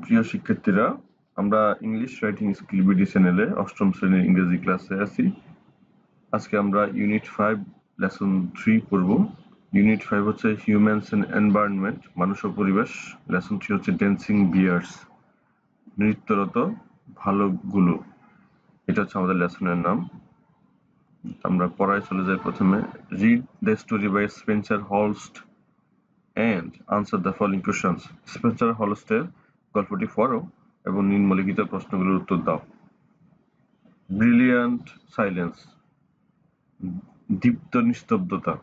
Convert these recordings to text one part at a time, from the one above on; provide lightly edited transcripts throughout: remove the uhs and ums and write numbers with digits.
প্রিয় শিক্ষার্থীরা, আমরা ইংলিশ রাইটিং স্কিল বিডি চ্যানেলে অষ্টম শ্রেণীর ইংরেজি ক্লাসে আছি। আজকে আমরা ইউনিট 5 লেসন 3 পড়ব। ইউনিট 5 হচ্ছে হিউম্যানস এন্ড এনভায়রনমেন্ট, মানুষ ও পরিবেশ। লেসন 3 হচ্ছে ড্যান্সিং বিয়ার্স, নৃত্যরত ভালুকগুলো। এটা হচ্ছে আমাদের লেসনের নাম। আমরা পড়ায় চলে যাই। প্রথমে read the story by Spencer Holst and answer the following questions. Spencer হলস্টের গল্পটি পড়ো এবং নিম্নলিখিত প্রশ্নগুলোর উত্তর দাও। ব্রিলিয়ান্ট সাইলেন্স, দীপ্ত নিস্তব্ধতা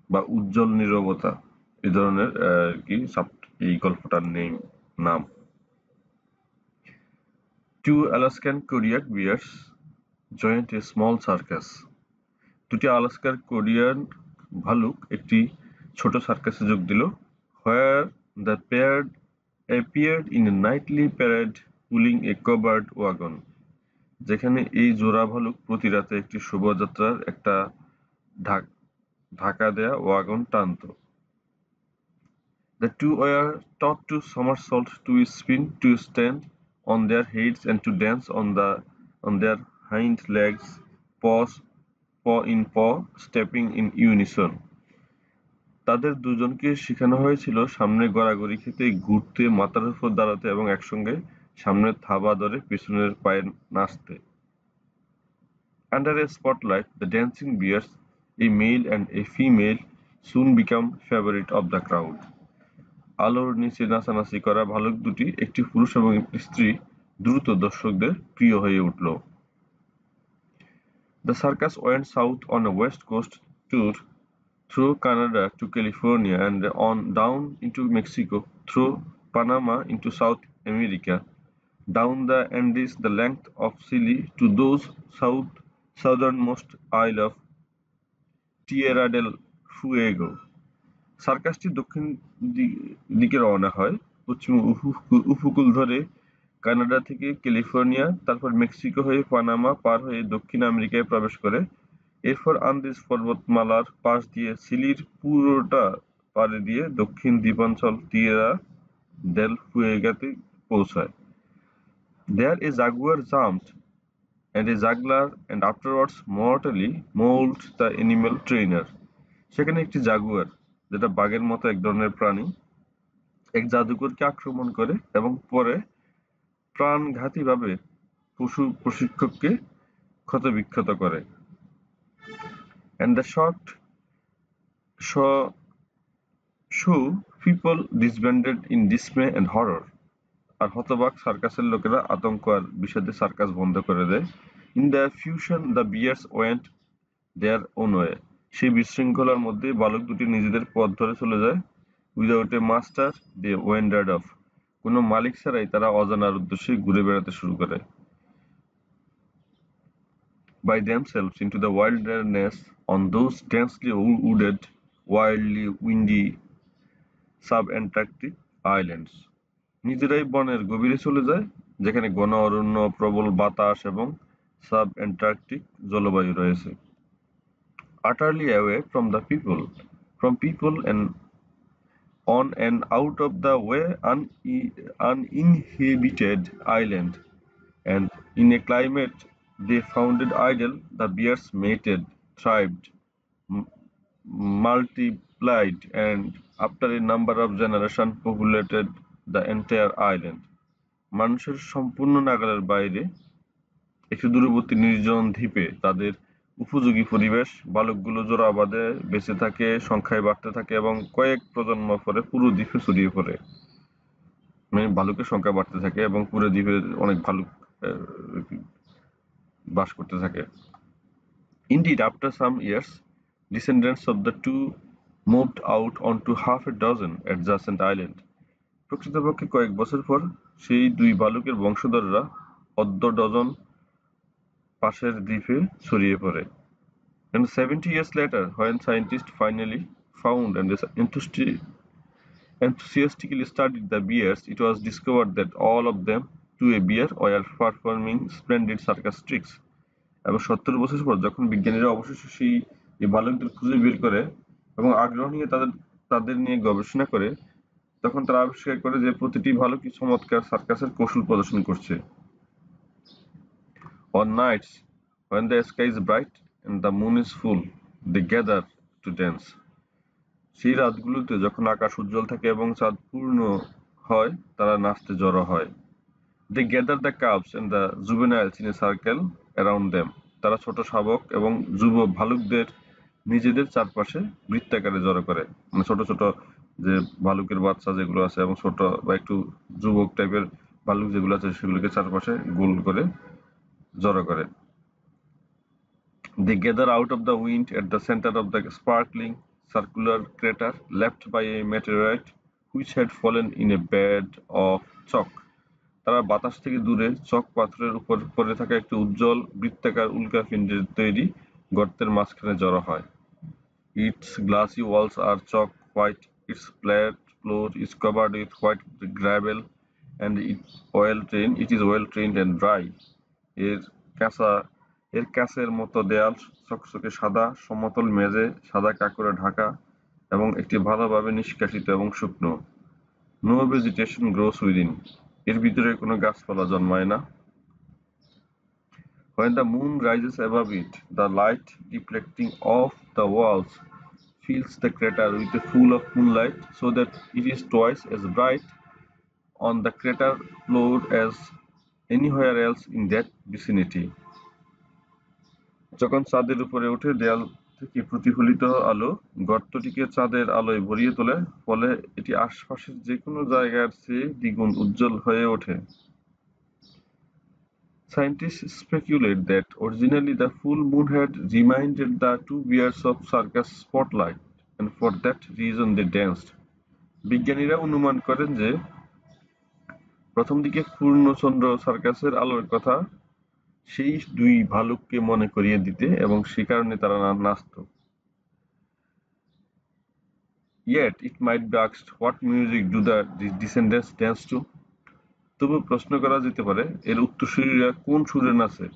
বা উজ্জ্বল নীরবতা, এই ধরনের এই গল্পটার নাম। Two Alaskan Kodiak bears joined a small circus. দুটি আলাস্কার কোরিয়ান ভালুক একটি ছোট সার্কাসে যোগ দিল। Where the pair appeared in a nightly parade pulling a covered wagon. যেখানে এই জোড়া ভালুক প্রতি রাতে একটি শোভাযাত্রার একটা ঢাকা দেয়া wagon টানত। The two were taught to somersault, to spin, to stand on their heads and to dance on their hind legs, paw in paw, stepping in unison. তাদের দুজনকে শেখানো হয়েছিল সামনে গড়াগড়ি খেতে, ঘুরতে, মাথার উপর দাঁড়াতে এবং একসঙ্গে সামনের থাবা ধরে পিছনের পায়ে নাচতে। Under a spotlight, the dancing bears, a male and a female, soon become favorite of the crowd. আলোর নিচে নাচানাচি করা ভালুক দুটি, একটি পুরুষ এবং একটি স্ত্রী, দ্রুত দর্শকদের প্রিয় হয়ে উঠল। The circus went south on a west coast tour through Canada to California and on down into Mexico, through Panama into South America, down the Andes the length of Chile to those southernmost isle of Tierra del Fuego. সার্কাসটি দক্ষিণ দিকে রওনা হয়, পশ্চিম উপকূল ধরে Canada থেকে California, তারপর Mexico হয়ে Panama পার হয়ে দক্ষিণ আমেরিকায় প্রবেশ করে, এরপর আন্দিজ পর্বতমালার পাশ দিয়ে চিলির পুরোটা পাড়ি দিয়ে দক্ষিণ দ্বীপাঞ্চল টিয়েরা দেল ফুয়েগাতে পৌঁছায়। There a jaguar jumped and a juggler and afterwards mortally mauled the animal trainer. সেখানে একটি জাগুয়ার, যেটা বাঘের মতো এক ধরনের প্রাণী, এক জাদুকরকে আক্রমণ করে এবং পরে প্রাণঘাতীভাবে পশু প্রশিক্ষককে ক্ষতবিক্ষত করে। And the shocked show people disbanded in dismay and horror. আর হতবাক সার্কাসের লোকেরা আতঙ্ক আর বিষাদে সার্কাস বন্ধ করে দেয়। In the fusion the bears went their own way. সেই বিশৃঙ্খলার মধ্যে বালক দুটি নিজেদের পথ ধরে চলে যায়। Without a master they wandered off. কোনো মালিক ছাড়াই তারা অজানার উদ্দেশ্যে ঘুরে বেড়াতে শুরু করে। By themselves into the wilderness on those densely wooded, wildly windy sub-Antarctic islands. নিজেরাই বনের গভীরে চলে যায়, যেখানে ঘন অরণ্য, প্রবল বাতাস এবং সাব-অ্যান্টার্কটিক জলবায়ু রয়েছে। Utterly away from people and on an out of the way uninhabited island, and in a climate they founded idle, the bears mated, thrived, multiplied, and after a number of generations populated the entire island. মানুষের সম্পূর্ণ নাগালের বাইরে একটি দূরবর্তী নির্জন দ্বীপে তাদের উপযোগী পরিবেশ, বালকগুলো জোড়া বাঁধে বেঁচে থাকে, সংখ্যায় বাড়তে থাকে এবং কয়েক প্রজন্ম পরে পুরো দ্বীপে ছড়িয়ে পড়ে। মানে ভালুকের সংখ্যা বাড়তে থাকে এবং পুরো দ্বীপে অনেক ভালুক বাস করতে থাকে। Indeed, after some years, descendants of the two moved out onto half a dozen adjacent islands. প্রকৃতপক্ষে কয়েক বছর পর সেই দুই ভালুকের বংশধররা অর্ধ ডজন পাশের দ্বীপে ছড়িয়ে পড়ে। And 70 years later, when scientists finally found and enthusiastically studied the bears, it was discovered that all of them, to a bear, were performing splendid circus tricks. এবং 70 বছর পর যখন বিজ্ঞানীরা অবশেষে এই বালকদের খুঁজে বের করে এবং আগ্রহ নিয়ে তাদের নিয়ে গবেষণা করে, তখন তারা আবিষ্কার করে যে প্রতিটি ভালুকই চমৎকার সার্কাসের কৌশল প্রদর্শন করছে। On nights when the sky is bright and the moon is full, they gather to dance. সেই রাতগুলোতে যখন আকাশ উজ্জ্বল থাকে এবং চাঁদ পূর্ণ হয়, তারা নাচতে জড়ো হয়। They gather the cubs and the juveniles in a circle around them. তারা ছোট শাবক এবং যুব ভালুকদের নিজেদের চারপাশে বৃত্তাকারে জড়ো করে। মানে ছোট ছোট যে ভালুকের বাচ্চা যেগুলো আছে এবং ছোট বা একটু যুবক টাইপের ভালুক যেগুলো আছে সেগুলোকে চারপাশে গোল করে জড়ো করে। They gather out of the wind at the center of the sparkling circular crater left by a meteorite which had fallen in a bed of chalk. তারা বাতাস থেকে দূরে চক পাথরের উপর পড়ে থাকা একটি উজ্জ্বল বৃত্তাকার উল্কাপিণ্ডের তৈরি গর্তের মাঝখানে জড়ো হয়। Its glassy walls are chalk white, its flat floor is covered with white gravel, and it is well trained and dry. এর কাঁচা এর কাঁচের মতো দেয়াল চকচকে সাদা, সমতল মেঝে সাদা কাঁকড়ে ঢাকা এবং একটি ভালোভাবে নিষ্কাশিত এবং শুকনো। No vegetation grows within. এর ভিতরে কোনো গাছপালা জন্মায় না। When the moon rises above it, the light reflecting off the walls fills the crater with a pool of moonlight so that it is twice as bright on the crater floor as anywhere else in that vicinity. যখন চাঁদের উপরে ওঠে, দেয়াল থেকে প্রতিফলিত আলো গর্তটিকে চাঁদের আলোয় ভরিয়ে তোলে, ফলে এটি আশপাশের যে কোনো জায়গার চেয়ে দ্বিগুণ উজ্জ্বল হয়ে ওঠে। Scientists speculate that originally the full moon had reminded the two bears of circus spotlight, and for that reason they danced. বিজ্ঞানীরা অনুমান করেন যে প্রথম দিকে পূর্ণচন্দ্র সার্কাসের আলোর কথা সেই দুই ভালুককে মনে করিয়ে দিতে এবং সে কারণে তারা নাচত। Yet it might be asked, what music do the descendants dance to? তবু প্রশ্ন করা যেতে পারে, এর উত্তরসূরিরা কোন সুরে নাচে?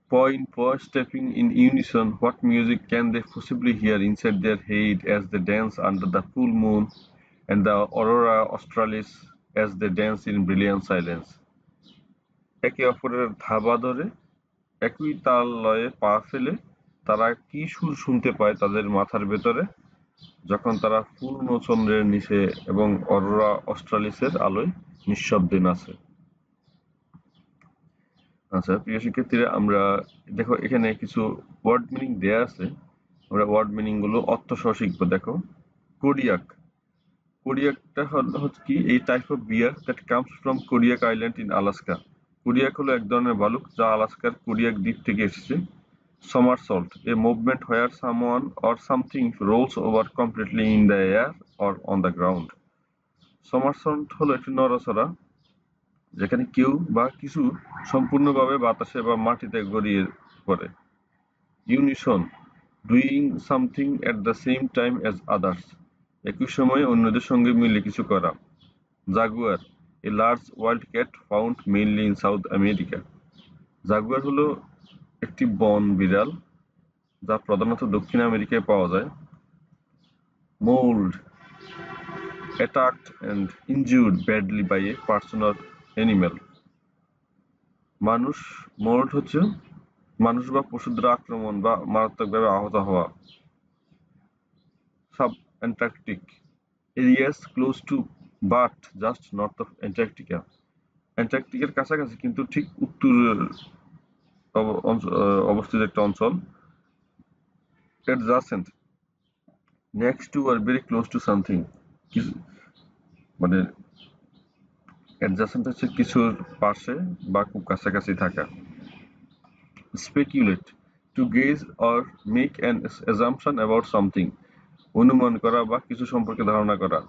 Paw in paw, stepping in unison, what music can they possibly hear inside their head as they dance under the full moon and the aurora australis as they dance in brilliant silence? একে অপরের ধাবা ধরে একই তাল লয়ে পা ফেলে তারা কি সুর শুনতে পায় তাদের মাথার ভেতরে যখন তারা পূর্ণ চন্দ্রের নিচে এবং অরোরা অস্ট্রালিসের আলোয় নিঃশব্দে নাচে। আচ্ছা প্রিয় শিক্ষার্থীরা, আমরা দেখো এখানে কিছু ওয়ার্ড মিনিং দেয়া আছে, আমরা ওয়ার্ড মিনিং গুলো অর্থ সহ শিখবো। দেখো, কোডিয়াক, কোডিয়াকটা হচ্ছে কি, এই type of bear that comes from Kodiak Island in Alaska. Kodiak হলো এক ধরনের ভালুক যা আলাস্কার কোডিয়াক দ্বীপ থেকে এসেছে। Somersault, a movement where someone or something rolls over completely in the air or on the ground. Somersault হলো একটি নড়াচড়া যেখানে কেউ বা কিছু সম্পূর্ণভাবে বাতাসে বা মাটিতে গড়িয়ে পড়ে। Unison, doing something at the same time as others, একই সময়ে অন্যদের সঙ্গে মিলে কিছু করা। Jaguar, a large wild cat found mainly in South America. Jaguar হলো একটি বন বিড়াল যা প্রধানত দক্ষিণ আমেরিকায় পাওয়া যায়। Mold, attacked and injured badly by a person or animal. Mould হচ্ছে মানুষ বা পশুর দ্বারা আক্রমণ বা মারাত্মকভাবে আহত হওয়া। Subantarctic, areas close to but just north of Antarctica. অ্যান্টার্কটিকার কাছাকাছি কিন্তু ঠিক উত্তরের অবস্থিত একটা অঞ্চল। Adjacent, next to or very close to something, মানে adjacent হচ্ছে কিছুর পাশে বা খুব কাছাকাছি থাকা। Speculate, to gaze or make an assumption about something, অনুমান করা বা কিছু সম্পর্কে ধারণা করা।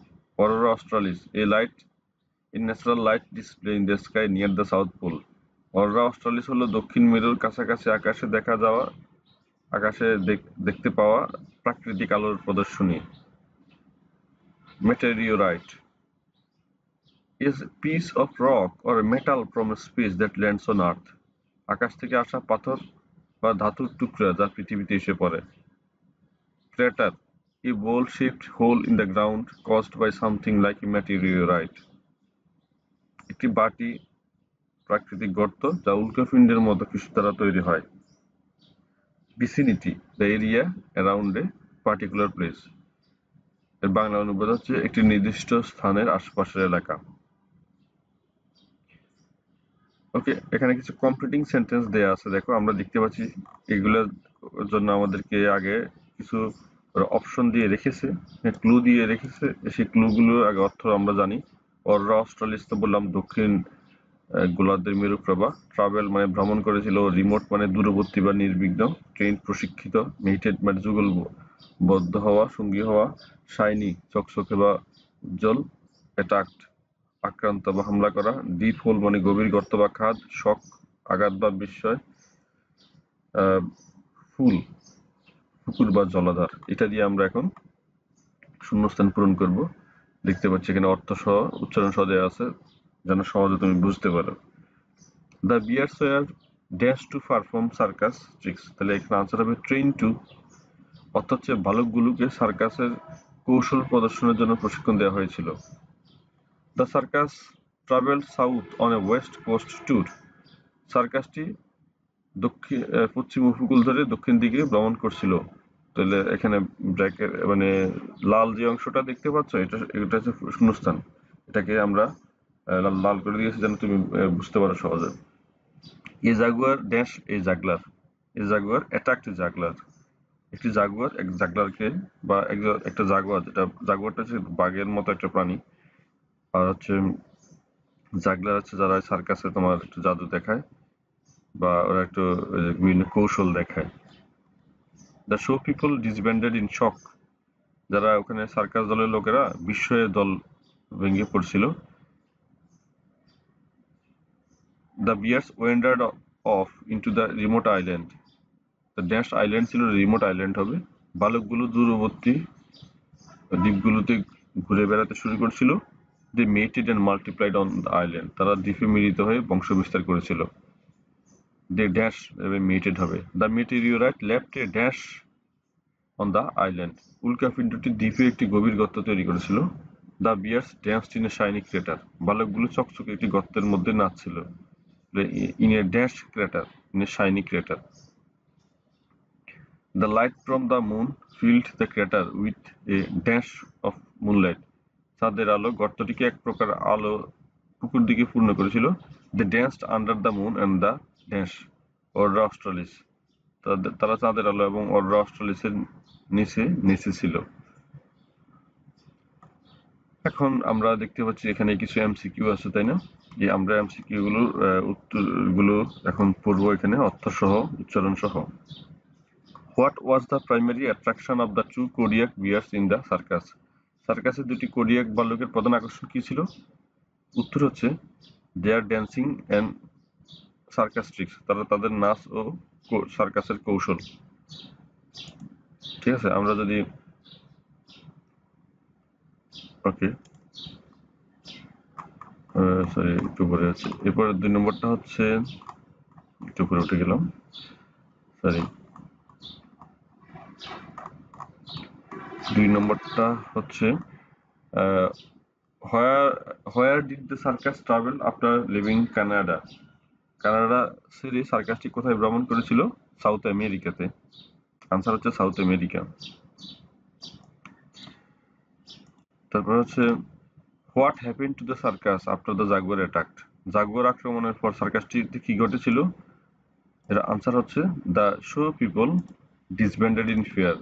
Aurora australis, a natural light display in the sky near the south pole. Aurora australis হলো দক্ষিণ মেরুর কাছাকাছি আকাশে দেখতে পাওয়া প্রাকৃতিক আলোর প্রদর্শনী। Meteorite is a piece of rock or metal from space that lands on Earth. আকাশ থেকে আসা পাথর বা ধাতুর টুকরা যা পৃথিবীতে এসে পড়ে। Crater, a bowl-shaped hole in the ground caused by something like a meteorite. একটি বাটি প্রাকৃতিক গর্ত যা উল্কাপিণ্ডের মতো কিছু দ্বারা তৈরি হয়। Vicinity, the area around a particular place. এর বাংলা অনুবাদ হচ্ছে একটি নির্দিষ্ট স্থানের আশপাশের এলাকা। ওকে, এখানে কিছু কমপ্লিটিং সেন্টেন্স দেয়া আছে। দেখো আমরা দেখতে পাচ্ছি এগুলোর জন্য আমাদেরকে আগে কিছু অপশন দিয়ে রেখেছে, ক্লু দিয়ে রেখেছে। সেই ক্লুগুলোর আগে অর্থ আমরা জানি। অররা অস্ট্রালিস তো বললাম দক্ষিণ গোলার্ধের মেরুপ্রভা। ট্রাভেল মানে ভ্রমণ করেছিল। রিমোট মানে দূরবর্তী বা নির্বিঘ্ন। ট্রেন প্রশিক্ষিত। মেটেড মানে যুগলবদ্ধ হওয়া, সঙ্গী হওয়া। শাইনি চকচকে বা উজ্জ্বল। অ্যাটাকড আক্রান্ত বা হামলা করা। ডিপ হোল মানে গভীর গর্ত বা খাদ। শক আঘাত বা বিস্ময়। ফুল পুকুর বা জলাধার। এটা দিয়ে আমরা এখন শূন্যস্থান পূরণ করব। দেখতে পাচ্ছি এখানে অর্থ সহ উচ্চারণ সহ দেওয়া আছে যেন সহজে তুমি বুঝতে পারো। The bears were dash to perform circus tricks. তাহলে এখানে আনসার হবে ট্রেন টু। অর্থ হচ্ছে বালকগুলোকে সার্কাসের কৌশল প্রদর্শনের জন্য প্রশিক্ষণ দেওয়া হয়েছিল। The circus travel south on a west coast tour. সার্কাসটি পশ্চিম উপকূল ধরে দক্ষিণ দিকে ভ্রমণ করছিল। তাহলে এখানে ব্র্যাকেট মানে লাল যে অংশটা দেখতে পাচ্ছ এটা হচ্ছে শূন্যস্থান। এটাকে আমরা লাল করে দিয়েছি যেন তুমি বুঝতে পারো সহজে। A jaguar dash a juggler. A jaguar attacked juggler. একটি জাগুয়ার এক জাগলারকে বা একটা জাগুয়ার, যেটা জাগুয়ারটা হচ্ছে বাঘের মতো একটা প্রাণী, আর হচ্ছে জাগলার হচ্ছে যারা সার্কাসে তোমার একটু জাদু দেখায় বা ওরা একটু বিভিন্ন কৌশল দেখায়। The show people disbanded in shock. যারা ওখানে সার্কাস দলের লোকেরা বিস্ময়ে দল ভেঙে পড়ছিল। The bears wandered off into the remote island. The dash island ছিল রিমোট আইল্যান্ড হবে। বালকগুলো দূরবর্তী দ্বীপগুলোতে ঘুরে বেড়াতে শুরু করছিল। They mated and multiplied on the island. তারা দ্বীপে মিলিত হয়ে বংশ বিস্তার করেছিল। দে ড্যাশ মেটেড হবে। The meteorite left a dash on the island. উল্কাপিণ্ডটি দ্বীপে একটি গভীর গর্ত তৈরি করেছিল। The bears danced in a shiny crater. বালকগুলো চকচকে একটি গর্তের মধ্যে নাচছিল। In a dash crater, in a shiny crater. The light from the moon filled the crater with a dash of moonlight. চাঁদের আলো গর্তটিকে এক প্রকার আলো পুকুর দিকে পূর্ণ করেছিল। They danced under the moon and the dash. অররা australis. তারা চাঁদের আলো এবং অররা অস্ট্রালিসের নিচে নেচেছিল। এখন আমরা দেখতে পাচ্ছি এখানে কিছু এমসিকিউ আছে, তাই না? যে আমরা এমসিকিউ গুলোর উত্তরগুলো এখন পড়বো এখানে অর্থ সহ উচ্চারণ সহ। What was the primary attraction of the two Kodiak bears in the circus? সার্কাসের দুটি কোডিয়াক বালকের প্রধান আকর্ষণ কি ছিল? উত্তর হচ্ছে দেয়ার ড্যান্সিং অ্যান্ড সার্কাস ট্রিক্স। তারা তাদের নাচ ও সার্কাসের কৌশল। ঠিক আছে, আমরা যদি ওকে সরি একটু পরে আছে। এরপরে 2 নম্বরটা হচ্ছে একটু উপরে উঠে গেলাম, সরি। 2 নম্বরটা হচ্ছে where did the circus travel after leaving Canada? Canada ছেড়ে সার্কাসটি কোথায় ভ্রমণ করেছিল? সাউথ আমেরিকাতে। আনসার হচ্ছে সাউথ আমেরিকা। তারপর হচ্ছে what happen to the circus after the jaguar attacked? Jaguar আক্রমণের পর সার্কাসটিতে কি ঘটেছিল? এর আনসার হচ্ছে the show people disbanded in fear.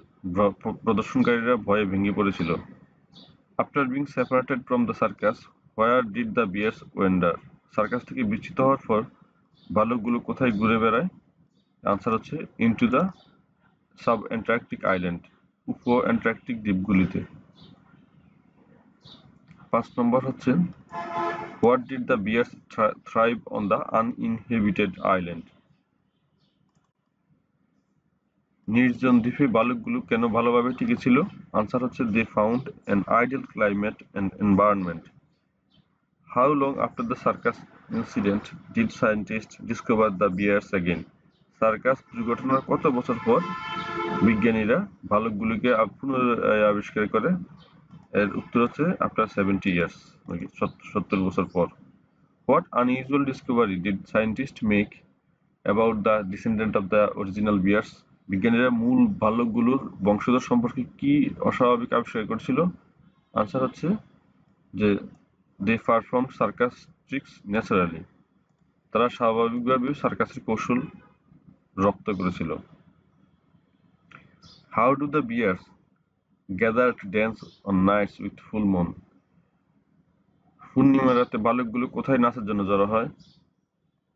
প্রদর্শনকারীরা ভয়ে ভেঙে পড়েছিল। After being separated from the circus where did the bears wander? Circus থেকে বিচ্যুত হওয়ার পর বালকগুলো কোথায় ঘুরে বেড়ায়? আনসার হচ্ছে into the sub Antarctic island. উপ অ্যান্টার্কটিক দ্বীপগুলিতে। 5 নম্বর হচ্ছে what did the bears thrive on the uninhabited island? নির্জন দ্বীপে বালকগুলো কেন ভালোভাবে টিকে ছিল? আনসার হচ্ছে they found an ideal climate and environment. How long after the circus incident did scientist discover the bears again? Circus দুর্ঘটনার কত বছর পর বিজ্ঞানীরা ভালুকগুলিকে পুনরাবিষ্কার করে? এর উত্তর হচ্ছে আফটার 70 ইয়ার্স, 70 বছর পর। What unusual discovery did scientists make about the descendant of the original bears? বিজ্ঞানীরা মূল ভাল্লুকগুলোর বংশধর সম্পর্কে কি অস্বাভাবিক আবিষ্কার করেছিল? আনসার হচ্ছে যে they performed circus tricks naturally. তারা স্বাভাবিকভাবে সার্কাসের কৌশল রপ্ত করেছিল। How do the bears gather to dance on nights with full moon? পূর্ণিমা রাতে বালকগুলো কোথায় নাচের জন্য জড়ো হয়?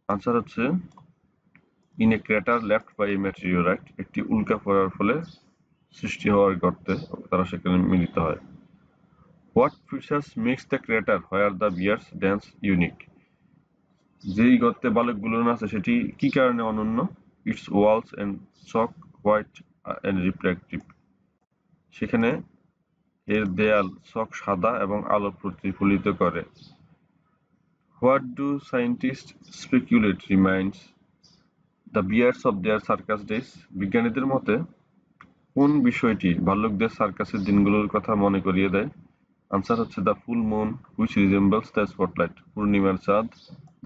আনসার হচ্ছে in a crater left by a meteorite. একটি উল্কা পড়ার ফলে সৃষ্টি হওয়ার গর্তে তারা সেখানে মিলিত হয়। What features makes the crater where the bears dance unique? যেই গর্তে বালকগুলো নাচে সেটি কি কারণে অনন্য? Its walls and chalk white and reflective. সেখানে এর দেয়াল চক সাদা এবং আলো প্রতিফলিত করে। What do scientists speculate reminds the bears of their circus days? বিজ্ঞানীদের মতে কোন বিষয়টি ভাল্লুকদের সার্কাসের দিনগুলোর কথা মনে করিয়ে দেয়? আনসার হচ্ছে the full moon which resembles the spotlight. পূর্ণিমার চাঁদ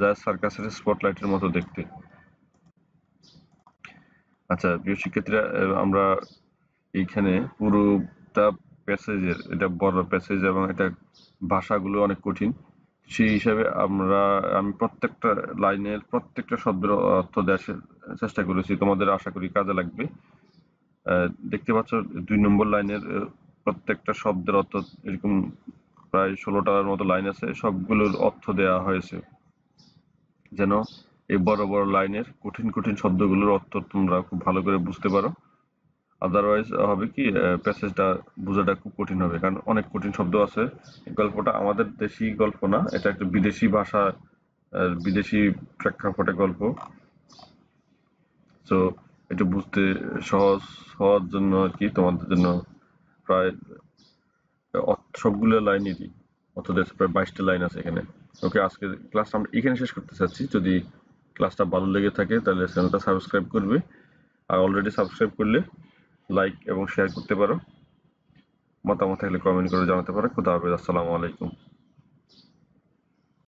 যা সার্কাসের স্পটলাইটের মতো দেখতে। আচ্ছা প্রিয় শিক্ষার্থীরা, আমরা এইখানে পুরোটা প্যাসেজের, এটা বড় প্যাসেজ এবং এটা ভাষাগুলো অনেক কঠিন, সেই হিসাবে আমি প্রত্যেকটা লাইনের প্রত্যেকটা শব্দের অর্থ দেওয়ার চেষ্টা করেছি, তোমাদের আশা করি কাজে লাগবে। দেখতে পাচ্ছ 2 নম্বর লাইনের প্রত্যেকটা শব্দের অর্থ এরকম প্রায় 16টার মতো লাইন আছে, সবগুলোর অর্থ দেওয়া হয়েছে যেন এই বড় বড় লাইনের কঠিন কঠিন শব্দগুলোর অর্থ তোমরা খুব ভালো করে বুঝতে পারো। আদারওয়াইজ হবে কি প্যাসেজটা বোঝাটা খুব কঠিন হবে, কারণ অনেক কঠিন শব্দ আছে। গল্পটা আমাদের দেশি গল্প না, এটা একটা বিদেশি ভাষা, বিদেশি প্রেক্ষাপটে গল্প। তো এটা বুঝতে সহজ হওয়ার জন্য আর কি তোমাদের জন্য প্রায় সবগুলো লাইনেরই অর্থ দিয়েছে, প্রায় 22টা লাইন আছে এখানে। ওকে, আজকে ক্লাসটা আমরা এখানে শেষ করতে চাচ্ছি। যদি ক্লাসটা ভালো লেগে থাকে তাহলে চ্যানেলটা সাবস্ক্রাইব করবে, আর অলরেডি সাবস্ক্রাইব করলে লাইক এবং শেয়ার করতে পারো। মতামত থাকলে কমেন্ট করে জানাতে পারো। খুদা হাফেজ, আসসালামু আলাইকুম।